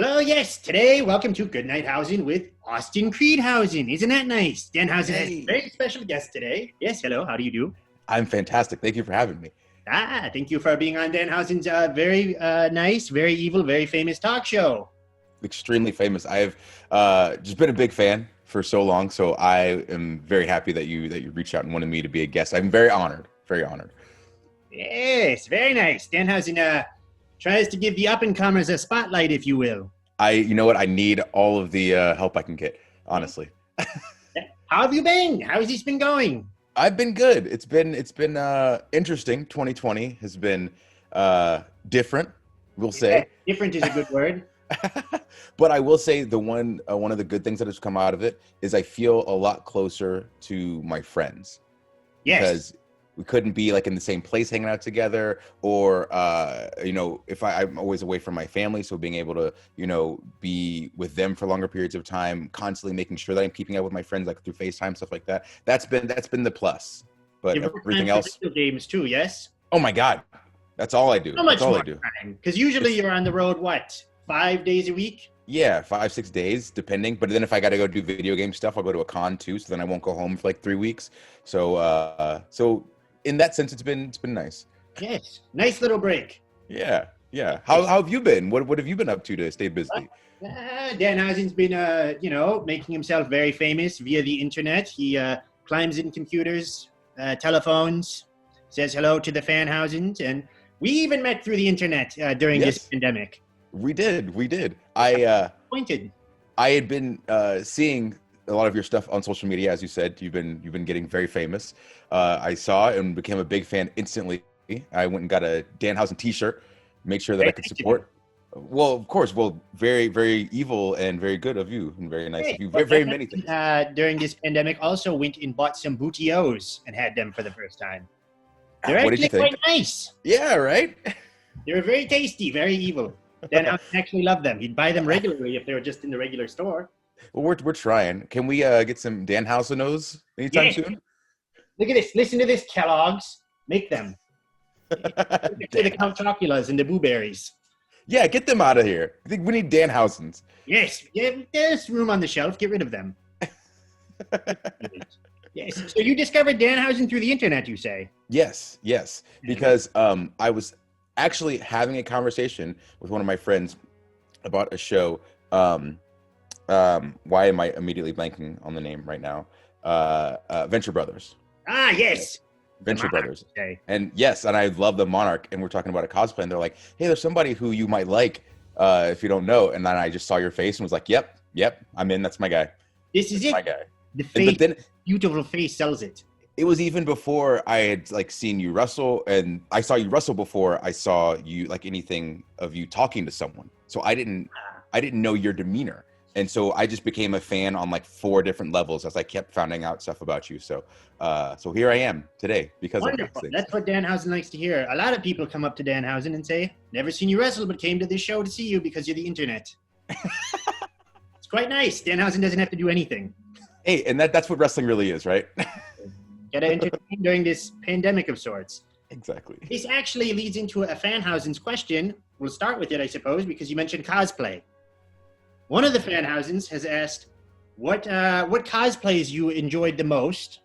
Hello, yes. Today, welcome to Goodnight Hausen with Austin Creed Hausen. Isn't that nice? Danhausen has a very special guest today. Yes, hello. How do you do? I'm fantastic. Thank you for having me. Thank you for being on Danhausen's very nice, very evil, very famous talk show. Extremely famous. I've just been a big fan for so long, so I am very happy that you reached out and wanted me to be a guest. I'm very honored. Very honored. Yes, very nice. Danhausen tries to give the up-and-comers a spotlight, if you will. You know what? I need all of the help I can get, honestly. How have you been? How has this been going? I've been good. It's been interesting. 2020 has been different, we'll say. Different is a good word. But I will say the one of the good things that has come out of it is I feel a lot closer to my friends. Yes. Because we couldn't be like in the same place hanging out together, or if I'm always away from my family, so being able to be with them for longer periods of time, constantly making sure that I'm keeping up with my friends like through FaceTime, stuff like that. That's been the plus. But everything else, video games too. Yes. Oh my God, that's all I do. How much that's all more I do. Because usually you're on the road 5 days a week? Yeah, 5-6 days, depending. But then if I got to go do video game stuff, I'll go to a con too. So then I won't go home for like 3 weeks. So in that sense, it's been nice. Yes, nice little break. Yeah. How have you been? What have you been up to stay busy? Danhausen's been making himself very famous via the internet. He climbs in computers, telephones, says hello to the Fanhausens, and we even met through the internet during this pandemic. We did. I had been seeing a lot of your stuff on social media. As you said, you've been getting very famous. I saw and became a big fan instantly. I went and got a Danhausen t-shirt, made sure that I could support. Well, of course. Well, very, very evil and very good of you, and very nice of you. Very, very many things. During this pandemic, also went and bought some bootios and had them for the first time. They're what did you think? Quite nice. Yeah, right. They're very tasty, very evil. Danhausen actually loved them. He'd buy them regularly if they were just in the regular store. Well, we're trying. Can we get some Danhausenos anytime soon? Look at this. Listen to this, Kellogg's. Make them. The Count Choculas and the Blueberries. Yeah, get them out of here. I think we need Danhausens. Yes. Yeah, there's room on the shelf. Get rid of them. Yes. So you discovered Danhausen through the internet, you say? Yes. Because I was actually having a conversation with one of my friends about a show. Why am I immediately blanking on the name right now? Venture Brothers. Ah, yes. Venture Brothers. Okay. And yes, and I love the Monarch, and we're talking about a cosplay, and they're like, hey, there's somebody who you might like if you don't know. And then I just saw your face and was like, yep, I'm in. That's my guy. This is my guy. The face, but then, beautiful face sells it. It was even before I had seen you wrestle, and I saw you wrestle before I saw you anything of you talking to someone. So I didn't know your demeanor. And so I just became a fan on 4 different levels as I kept finding out stuff about you. So here I am today because Wonderful. of these things. That's what Danhausen likes to hear. A lot of people come up to Danhausen and say, never seen you wrestle, but came to this show to see you because you're the internet. It's quite nice. Danhausen doesn't have to do anything. Hey, and that's what wrestling really is, right? Gotta entertain during this pandemic of sorts. Exactly. This actually leads into a Fanhausen's question. We'll start with it, I suppose, because you mentioned cosplay. One of the Fanhausens has asked what cosplays you enjoyed the most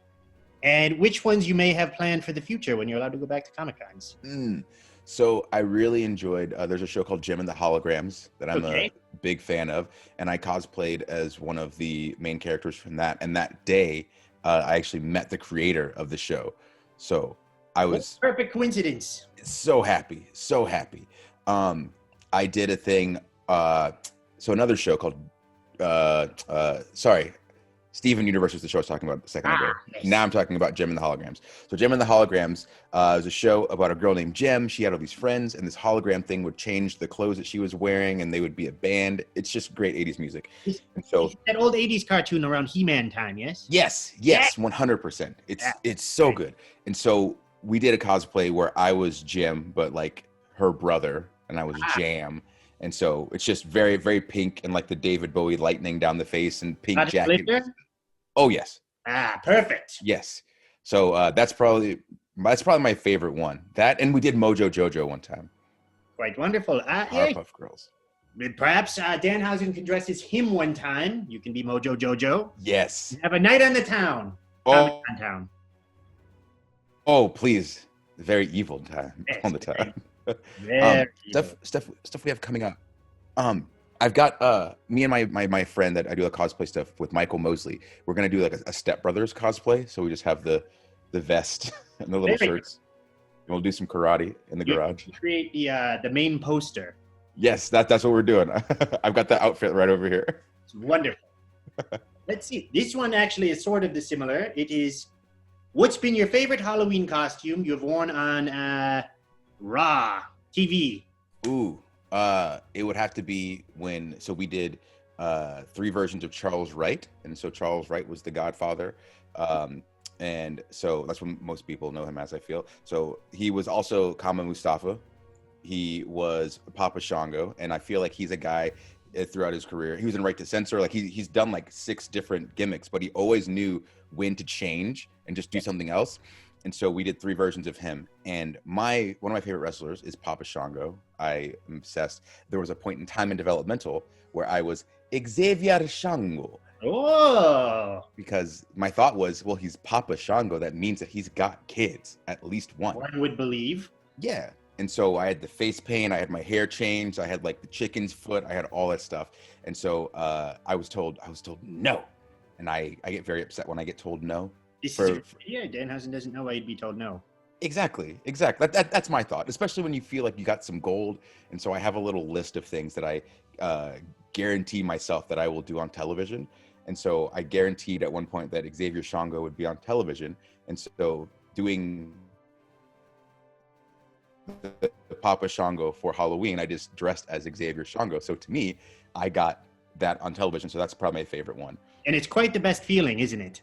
and which ones you may have planned for the future when you're allowed to go back to Comic-Cons. So I really enjoyed, there's a show called Gem and the Holograms that I'm a big fan of, and I cosplayed as one of the main characters from that. And that day, I actually met the creator of the show. So I was... Perfect coincidence. So happy. I did a thing... So another show called, Steven Universe was the show I was talking about a second ago. Yes. Now I'm talking about Gem and the Holograms. So Gem and the Holograms was a show about a girl named Gem. She had all these friends, and this hologram thing would change the clothes that she was wearing, and they would be a band. It's just great 80s music. And so that old 80s cartoon around He-Man time, yes? Yes, 100%. It's so good. And so we did a cosplay where I was Gem, but her brother, and I was Jam. And so it's just very, very pink and the David Bowie lightning down the face and pink jacket. Oh, yes. Perfect. Yes. So that's probably my favorite one. That, and we did Mojo Jojo one time. Quite wonderful. Powerpuff Girls. Perhaps Danhausen can dress as him one time. You can be Mojo Jojo. Yes. Have a night on the town. Oh, On town. oh, please. Very evil time Yes, on the time. Very evil. Stuff we have coming up. I've got me and my friend that I do the cosplay stuff with, Michael Mosley. We're gonna do like a Step Brothers cosplay. So we just have the vest and the little shirts. And we'll do some karate in the garage. Create the main poster. Yes, that's what we're doing. I've got the outfit right over here. It's wonderful. Let's see. This one actually is sort of dissimilar. It is, what's been your favorite Halloween costume you've worn on Raw TV? Ooh, it would have to be so we did 3 versions of Charles Wright, and so Charles Wright was the Godfather, and so that's what most people know him as, I feel. So he was also Kama Mustafa. He was Papa Shango, and I feel like he's a guy throughout his career. He was in Right to Censor. Like he's done like 6 different gimmicks, but he always knew when to change and just do something else. And so we did 3 versions of him. And one of my favorite wrestlers is Papa Shango. I am obsessed. There was a point in time in developmental where I was Xavier Shango. Oh! Because my thought was, well, he's Papa Shango. That means that he's got kids, at least one. One would believe. Yeah. And so I had the face paint, I had my hair changed, I had like the chicken's foot, I had all that stuff. And so I was told no. And I get very upset when I get told no. Danhausen doesn't know why you'd be told no. Exactly. That's my thought, especially when you feel like you got some gold. And so I have a little list of things that I guarantee myself that I will do on television. And so I guaranteed at one point that Xavier Shango would be on television. And so doing the Papa Shango for Halloween, I just dressed as Xavier Shango. So to me, I got that on television. So that's probably my favorite one. And it's quite the best feeling, isn't it?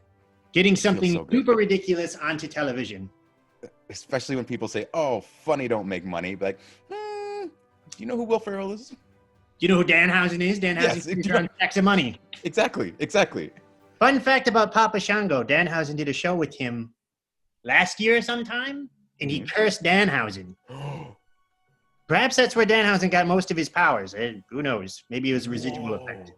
Getting something super ridiculous onto television. Especially when people say, oh, funny don't make money. Like, do you know who Will Ferrell is? Do you know who Danhausen is? Danhausen is on stacks of money. Exactly. Fun fact about Papa Shango, Danhausen did a show with him last year sometime, and he cursed Danhausen. Perhaps that's where Danhausen got most of his powers. Who knows? Maybe it was a residual effect.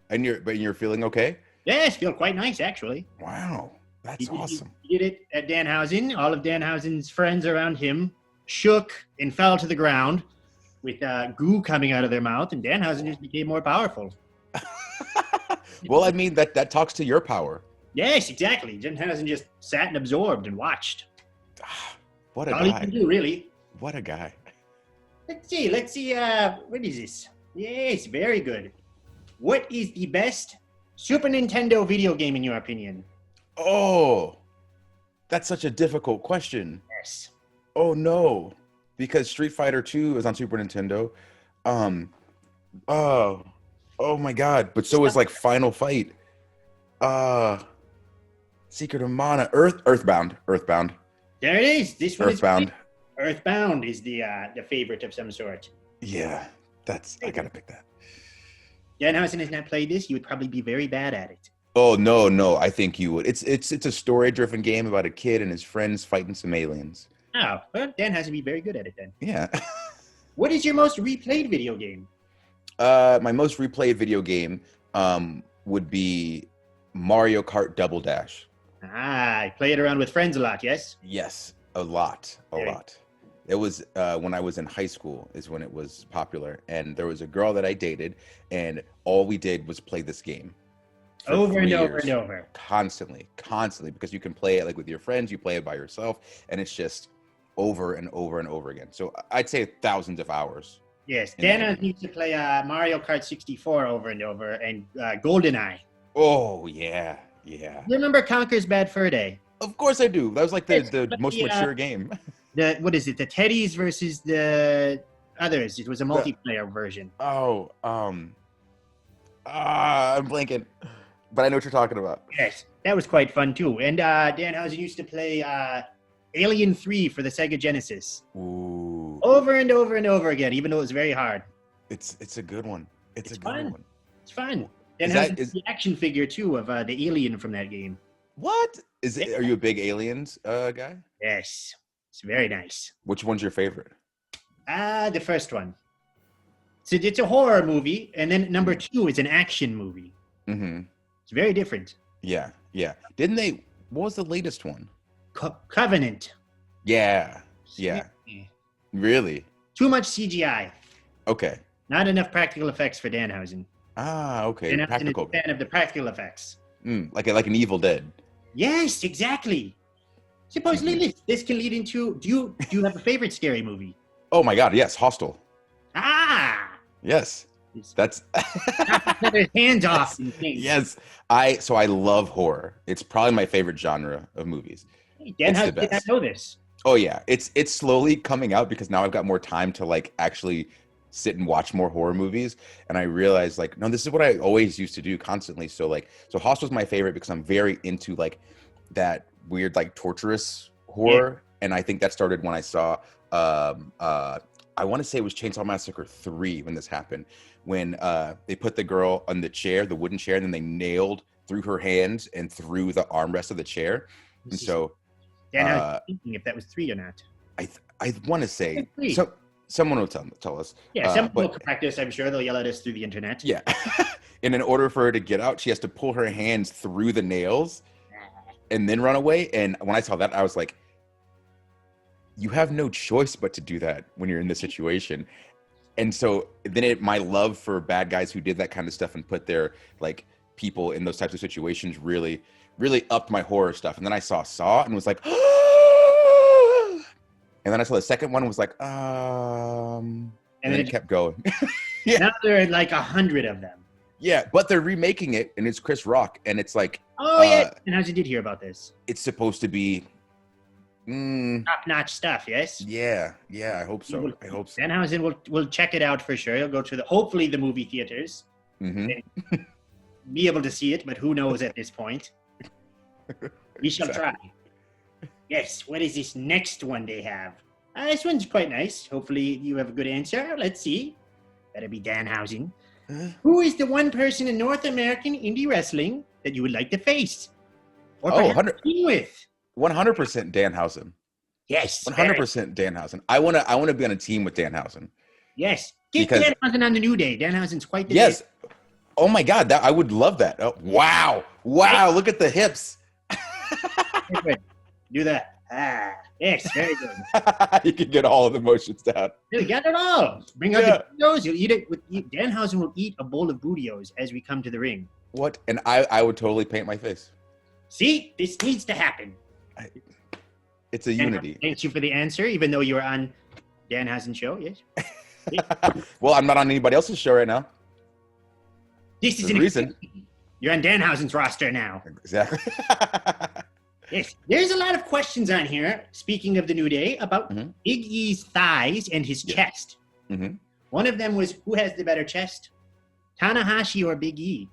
And you're feeling okay? Yes, feel quite nice, actually. Wow, that's awesome. He did it at Danhausen. All of Danhausen's friends around him shook and fell to the ground with goo coming out of their mouth, and Danhausen just became more powerful. Well, I mean, that talks to your power. Yes, exactly. Danhausen just sat and absorbed and watched. What a guy. All he can do, really. What a guy. Let's see. What is this? Yes, very good. What is the best Super Nintendo video game in your opinion? Oh, that's such a difficult question. Yes. Oh no, because Street Fighter 2 is on Super Nintendo. Oh my God! But so is like Final Fight. Secret of Mana. Earthbound. There it is. This one Earthbound. Earthbound is the favorite of some sort. Yeah, I gotta pick that. Danhausen has not played this. You would probably be very bad at it. Oh no! I think you would. It's a story-driven game about a kid and his friends fighting some aliens. Oh, well, Danhausen would be very good at it then. Yeah. What is your most replayed video game? My most replayed video game would be Mario Kart Double Dash. I play it around with friends a lot. Yes. Yes, a lot. It was when I was in high school is when it was popular, and there was a girl that I dated, and all we did was play this game over and over, constantly, because you can play it like with your friends, you play it by yourself, and it's just over and over and over again. So I'd say thousands of hours. Yes, Dana needs to play Mario Kart 64 over and over, and GoldenEye. Oh yeah. You remember Conker's Bad Fur Day? Of course I do. That was like the most mature game. What is it? The Teddies versus the others. It was a multiplayer version. Oh, I'm blanking, but I know what you're talking about. Yes, that was quite fun too. And Danhausen used to play Alien 3 for the Sega Genesis. Ooh. Over and over and over again, even though it was very hard. It's a good one. It's a good one. It's fun. Danhausen's the action figure too of the alien from that game. What is it? Are you a big Aliens guy? Yes, it's very nice. Which one's your favorite? The first one. So it's a horror movie, and then number 2 is an action movie. Mm-hmm. It's very different. Yeah. Didn't they? What was the latest one? Covenant. Yeah. Really? Too much CGI. Okay. Not enough practical effects for Danhausen. Ah, okay. Danhausen is a fan of the practical effects. Like an Evil Dead. Yes, exactly. Supposedly, this can lead into. Do you have a favorite scary movie? Oh my God! Yes, Hostel. Ah. Yes. That's hands off. Yes. I love horror. It's probably my favorite genre of movies. Hey, Danhausen did not know this. Oh yeah, it's slowly coming out because now I've got more time to like actually sit and watch more horror movies, and I realized like, no, this is what I always used to do constantly. So Hostel's my favorite because I'm very into like that weird like torturous horror, and I think that started when I saw I want to say it was Chainsaw Massacre 3 when this happened, when they put the girl on the chair, the wooden chair, and then they nailed through her hands and through the armrest of the chair. And so Dan, I was thinking if that was 3 or not. I want to say so. Someone will tell us. Yeah, someone will correct us. I'm sure they'll yell at us through the internet. Yeah, and in order for her to get out, she has to pull her hands through the nails and then run away. And when I saw that, I was like, you have no choice but to do that when you're in this situation. And so then my love for bad guys who did that kind of stuff and put their like people in those types of situations really, really upped my horror stuff. And then I saw and was like, and then I saw the second one and was like, and then it kept going. Yeah. Now there are like 100 of them. Yeah, but they're remaking it and it's Chris Rock and it's like, yeah. And how'd you did hear about this? It's supposed to be top-notch stuff, yes? Yeah, I hope so. Danhausen will check it out for sure. He'll go to hopefully the movie theaters. Mm-hmm. Be able to see it, but who knows at this point? We shall try. Yes, what is this next one they have? This one's quite nice. Hopefully you have a good answer. Let's see. Better be Danhausen. Who is the one person in North American indie wrestling that you would like to face? Or team with? 100% Danhausen. Yes. 100% Danhausen. I want to be on a team with Danhausen. Yes. Get Danhausen on the New Day. Danhausen's quite the Yes. Day. Oh my God, I would love that. Oh, wow. Look at the hips. Do that. Yes, very good. You can get all of the motions down. You got it all. Bring out the burritos. You'll eat it. Danhausen will eat a bowl of burritos as we come to the ring. What? And I would totally paint my face. See, this needs to happen. It's a unity. Thank you for the answer, even though you were on Danhausen's show. Yes. Well, I'm not on anybody else's show right now. This is an reason. You're on Danhausen's roster now. Exactly. Yes, there's a lot of questions on here, speaking of the New Day, about Big E's thighs and his chest. Mm-hmm. One of them was, who has the better chest? Tanahashi or Big E?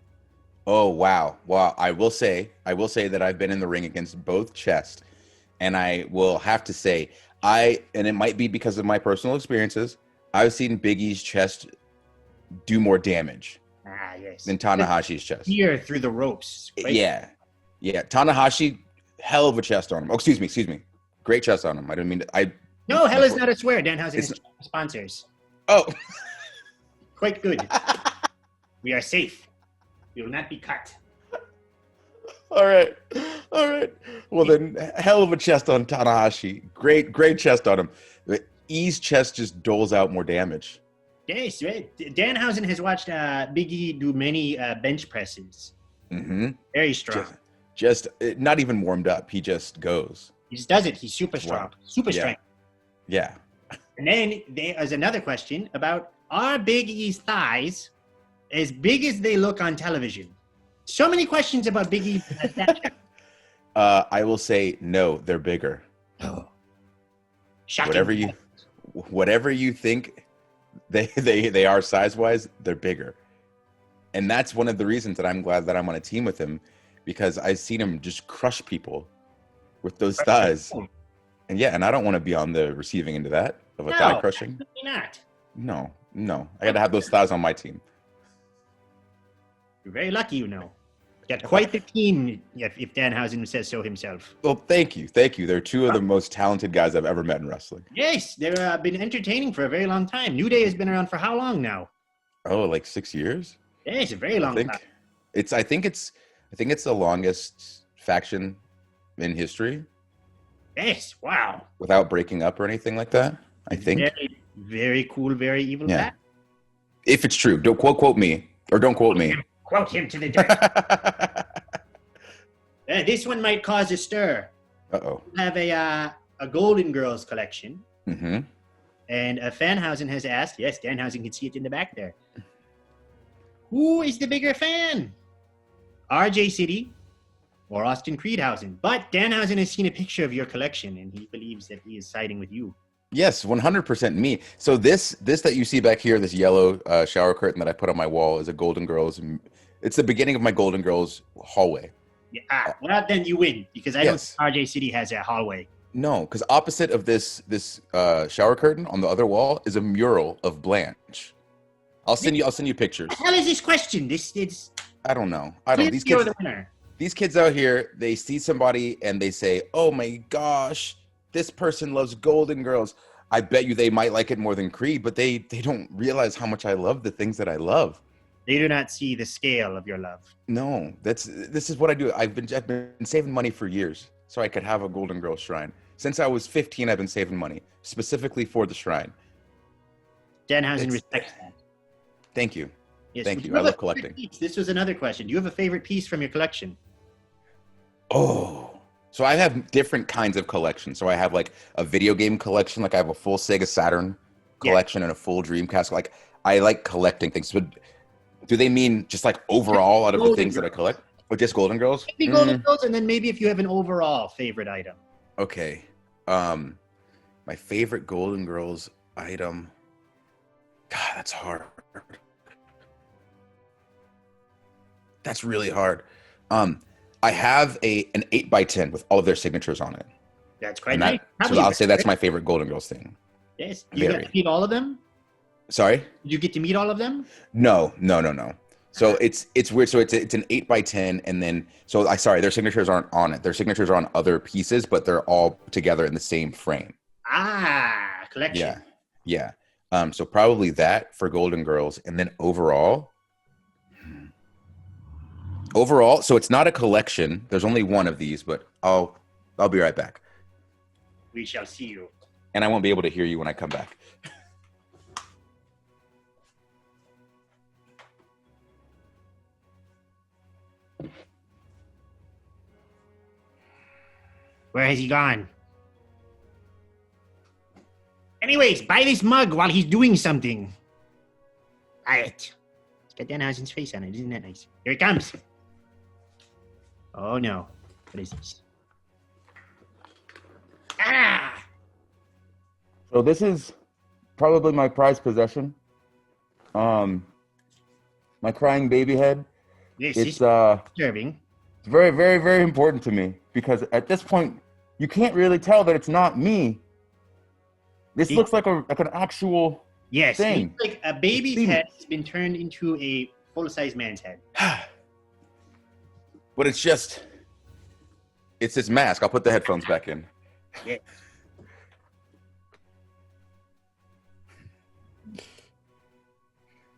Oh, wow. I will say that I've been in the ring against both chests, and I will have to say, and it might be because of my personal experiences, I've seen Big E's chest do more damage than Tanahashi's chest. Here through the ropes. Right? Yeah. Tanahashi, hell of a chest on him. Oh, excuse me. Great chest on him. I didn't mean to. No, hell is not a swear. Danhausen is sponsors. Oh. Quite good. We are safe. We will not be cut. All right. Well, then, hell of a chest on Tanahashi. Great chest on him. E's chest just doles out more damage. Yes, right. Danhausen has watched Big E do many bench presses. Mm-hmm. Very strong. Just not even warmed up. He just goes. He just does it. He's super strong. Wow. Super strength. Yeah. And then there's another question about, are Big E's thighs as big as they look on television? So many questions about Big E. I will say no, they're bigger. Oh. Shocking. Whatever you think they are size-wise, they're bigger. And that's one of the reasons that I'm glad that I'm on a team with him, because I've seen him just crush people with those thighs. And I don't want to be on the receiving end of that, of a thigh crushing. Not. No. I got to have those thighs on my team. You're very lucky, Got quite the team, if Danhausen says so himself. Well, thank you. They're two of the most talented guys I've ever met in wrestling. Yes, they've been entertaining for a very long time. New Day has been around for how long now? Oh, like 6 years? Yeah, it's a very long time. I think it's the longest faction in history. Yes, wow. Without breaking up or anything like that. I think. Very, very cool, very evil fact. If it's true, don't quote me or don't quote me. Quote him to the death. This one might cause a stir. Uh-oh. We have a Golden Girls collection. Mm-hmm. And a Fanhausen has asked, yes, Danhausen can see it in the back there. Who is the bigger fan? RJ City or Austin Creedhausen? But Danhausen has seen a picture of your collection and he believes that he is siding with you. Yes, 100% me. So this that you see back here, this yellow shower curtain that I put on my wall is a Golden Girls. It's the beginning of my Golden Girls hallway. Yeah, well, then you win because I don't think RJ City has a hallway. No, because opposite of this shower curtain on the other wall is a mural of Blanche. I'll send you pictures. What the hell is this question? I don't know. These kids out here, they see somebody and they say, "Oh my gosh, this person loves Golden Girls." I bet you they might like it more than Creed, but they don't realize how much I love the things that I love. They do not see the scale of your love. No, this is what I do. I've been saving money for years so I could have a Golden Girls shrine. Since I was 15, I've been saving money specifically for the shrine. Danhausen respects that. Thank you. Yes, Thank you. I love collecting. This was another question. Do you have a favorite piece from your collection? Oh, so I have different kinds of collections. So I have like a video game collection. Like I have a full Sega Saturn collection and a full Dreamcast. Like I like collecting things. But do they mean just like overall out of the things that I collect? Or just Golden Girls? Maybe Golden Girls, and then maybe if you have an overall favorite item. Okay. My favorite Golden Girls item. God, that's hard. That's really hard. I have an 8x10 with all of their signatures on it. That's quite nice. So I'll say that's my favorite Golden Girls thing. Yes. You get to meet all of them? Sorry? Did you get to meet all of them? No. So it's weird. So it's an 8x10, and then their signatures aren't on it. Their signatures are on other pieces, but they're all together in the same frame. Collection. Yeah. So probably that for Golden Girls, and then overall, so it's not a collection. There's only one of these, but I'll be right back. We shall see you. And I won't be able to hear you when I come back. Where has he gone? Anyways, buy this mug while he's doing something. Buy it. It's got Danhausen's face on it. Isn't that nice? Here it comes. Oh no. What is this? So this is probably my prized possession. My crying baby head. It's disturbing. It's very, very, very important to me because at this point you can't really tell that it's not me. This looks like an actual thing. It's like a baby's head has been turned into a full-size man's head. But it's this mask. I'll put the headphones back in. Yeah.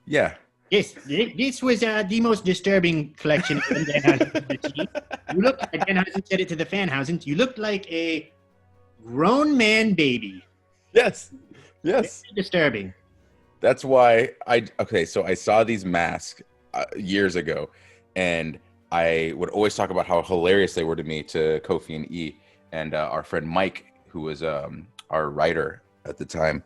Yeah. Yes, this was the most disturbing collection of Danhausen. You look, Danhausen said it to the Fanhausen, you look like a grown man baby. Yes. Very disturbing. That's why so I saw these masks years ago, and I would always talk about how hilarious they were to me, to Kofi and E, and our friend Mike, who was our writer at the time.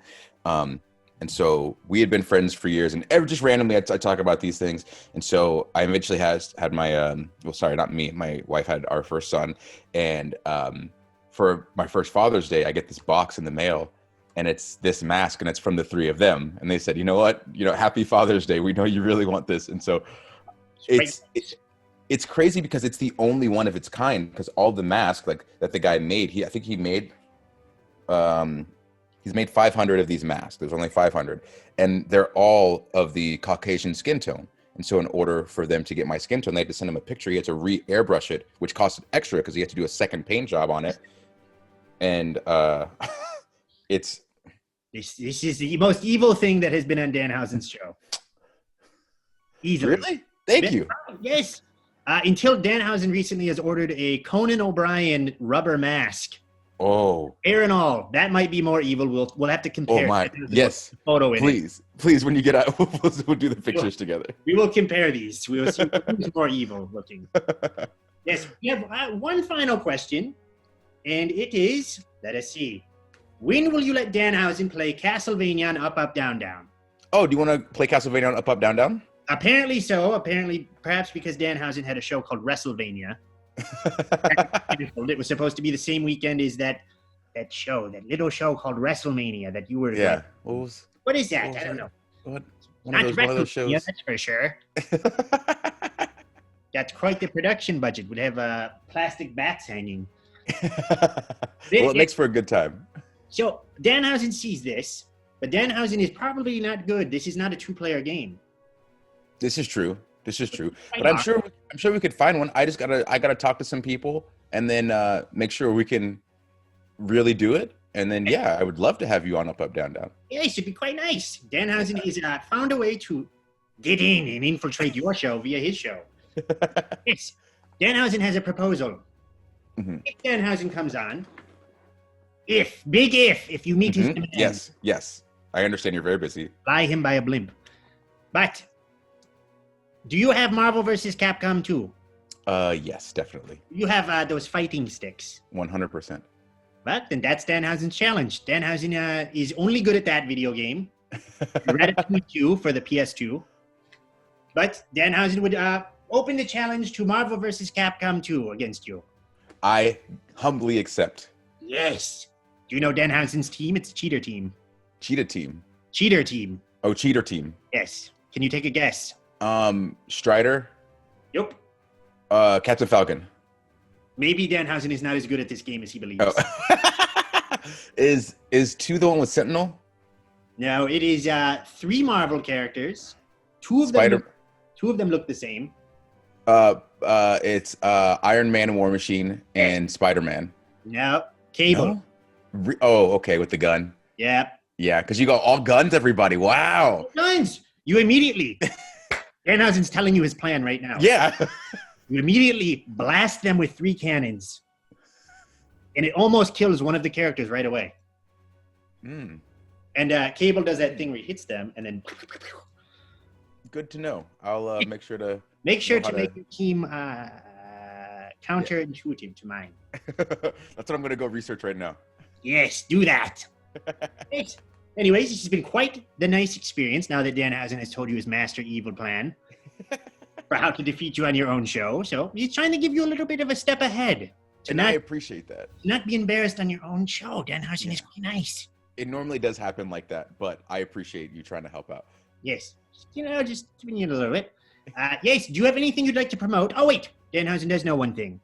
And so we had been friends for years, and just randomly I talk about these things. And so I eventually had my, not me, my wife had our first son. And for my first Father's Day, I get this box in the mail, and it's this mask, and it's from the three of them. And they said, you know what, Happy Father's Day. We know you really want this. And so it's crazy because it's the only one of its kind, because all the masks that the guy made, he's made 500 of these masks. There's only 500, and they're all of the Caucasian skin tone. And so in order for them to get my skin tone, they had to send him a picture. He had to re-airbrush it, which costed extra because he had to do a second paint job on it. And this is the most evil thing that has been on Danhausen's show. Easily. Really? Thank you. Yes. Until Danhausen recently has ordered a Conan O'Brien rubber mask. Oh. Hair and all. That might be more evil. We'll have to compare. Oh my. Yes. Photo in please. it. Please, when you get out, we'll do the pictures together. We will compare these. We will see who's more evil looking. Yes. We have one final question, and it is, let us see. When will you let Danhausen play Castlevania on Up, Up, Down, Down? Oh, do you want to play Castlevania on Up, Up, Down, Down? Apparently so. Apparently, perhaps because Danhausen had a show called Wrestlevania. It was supposed to be the same weekend as that little show called Wrestlemania that you were. Yeah. What is that? I don't know. One of those shows. Yeah, that's for sure. That's quite the production budget. Would have plastic bats hanging. Well, it makes for a good time. So Danhausen sees this, but Danhausen is probably not good. This is not a two-player game. This is true. But I'm sure we could find one. I gotta talk to some people and then make sure we can really do it. And then I would love to have you on Up, Up, Down, Down. Yeah, it should be quite nice. Danhausen has found a way to get in and infiltrate your show via his show. Yes, Danhausen has a proposal. Mm-hmm. If Danhausen comes on, if you meet his demand, yes, I understand you're very busy. Fly him by a blimp. But do you have Marvel vs. Capcom 2? Yes, definitely. You have those fighting sticks. 100%. But then that's Danhausen's challenge. Danhausen is only good at that video game. Ratatouille 2 for the PS2. But Danhausen would open the challenge to Marvel vs. Capcom 2 against you. I humbly accept. Yes. Do you know Danhausen's team? It's a cheater team. Cheetah team. Cheater team. Oh, cheater team. Yes. Can you take a guess? Strider. Yep. Captain Falcon. Maybe Danhausen is not as good at this game as he believes. Oh. Is 2 the one with Sentinel? No, it is 3 Marvel characters. Two of them look the same. It's Iron Man and War Machine and Spider-Man. No, Cable. No? Okay, with the gun. Yeah. Yeah, because you got all guns, everybody. Wow. Guns. You immediately. Danhausen's telling you his plan right now. Yeah. You immediately blast them with 3 cannons. And it almost kills one of the characters right away. Mm. And Cable does that thing where he hits them and then... Good to know. I'll make sure to... Make your team counterintuitive to mine. That's what I'm going to go research right now. Yes, do that. Yes. Anyways, this has been quite the nice experience now that Danhausen has told you his master evil plan for how to defeat you on your own show. So he's trying to give you a little bit of a step ahead. I appreciate that. Not be embarrassed on your own show. Danhausen is quite nice. It normally does happen like that, but I appreciate you trying to help out. Yes. Just giving you a little bit. Yes, do you have anything you'd like to promote? Oh, wait. Danhausen does know one thing.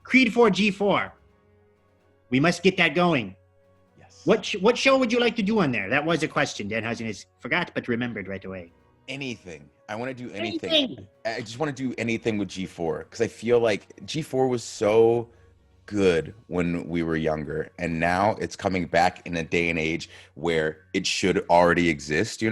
Creed 4 G4. We must get that going. Yes. What show would you like to do on there? That was a question. Danhausen has forgot but remembered right away. Anything. I want to do anything. I just want to do anything with G4 because I feel like G4 was so good when we were younger, and now it's coming back in a day and age where it should already exist,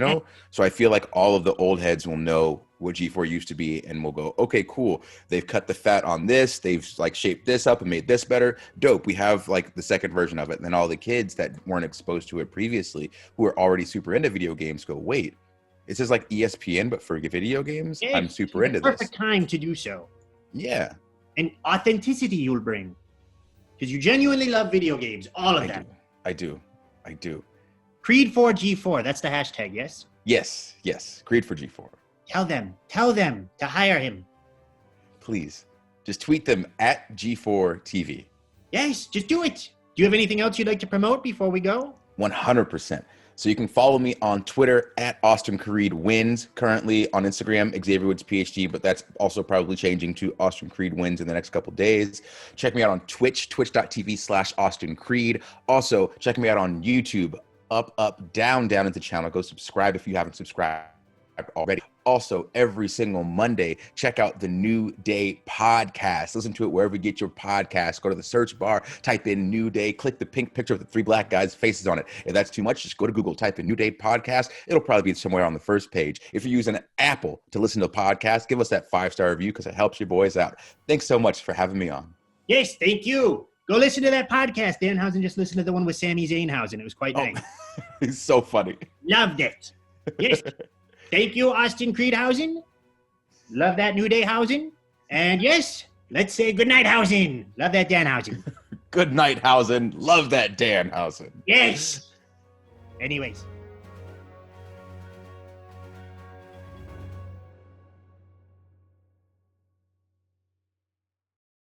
So I feel like all of the old heads will know what G4 used to be and will go, okay, cool. They've cut the fat on this. They've shaped this up and made this better. Dope. We have the second version of it. And then all the kids that weren't exposed to it previously who are already super into video games go, wait, this is like ESPN, but for video games? Yeah, I'm super into this. Perfect time to do so. Yeah. And authenticity you'll bring. Because you genuinely love video games. All of them. I do. Creed 4 G4. That's the hashtag, yes? Yes. Creed for G4. Tell them to hire him. Please. Just tweet them at G4 TV. Yes, just do it. Do you have anything else you'd like to promote before we go? 100%. So you can follow me on Twitter at Austin Creed Wins. Currently on Instagram, Xavier Woods PhD, but that's also probably changing to Austin Creed Wins in the next couple days. Check me out on Twitch, twitch.tv/Austin Creed. Also, check me out on YouTube, up, down into the channel. Go subscribe if you haven't subscribed already. Also, every single Monday, check out the New Day podcast. Listen to it wherever you get your podcast. Go to the search bar, type in New Day, click the pink picture with the 3 black guys' faces on it. If that's too much, just go to Google, type in New Day podcast. It'll probably be somewhere on the first page. If you're using Apple to listen to the podcast, give us that 5-star review because it helps your boys out. Thanks so much for having me on. Yes, thank you. Go listen to that podcast. Danhausen just listened to the one with Sami Zaynhausen. It was quite nice. He's so funny. Loved it. Yes. Thank you, Austin Creed Hausen. Love that New Day Hausen. And yes, let's say good night, Hausen. Love that Danhausen. Good night, Hausen. Love that Danhausen. Yes. Anyways.